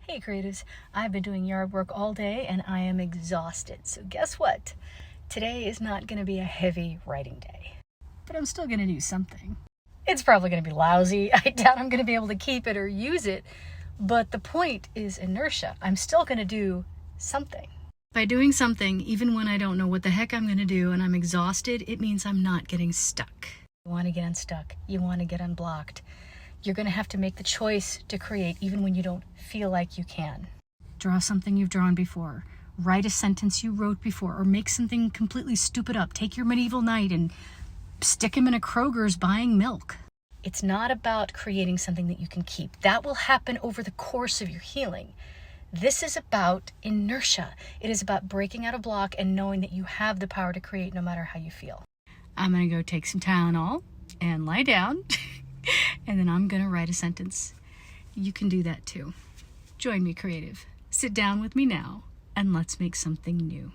Hey creatives, I've been doing yard work all day and I am exhausted. So guess what? Today is not going to be a heavy writing day. But I'm still going to do something. It's probably going to be lousy. I doubt I'm going to be able to keep it or use it. But the point is inertia. I'm still going to do something. By doing something, even when I don't know what the heck I'm going to do and I'm exhausted, it means I'm not getting stuck. You want to get unstuck. You want to get unblocked. You're going to have to make the choice to create even when you don't feel like you can. Draw something you've drawn before. Write a sentence you wrote before, or make something completely stupid up. Take your medieval knight and stick him in a Kroger's buying milk. It's not about creating something that you can keep. That will happen over the course of your healing. This is about inertia. It is about breaking out a block and knowing that you have the power to create no matter how you feel. I'm going to go take some Tylenol and lie down. And then I'm going to write a sentence. You can do that too. Join me, creative. Sit down with me now and let's make something new.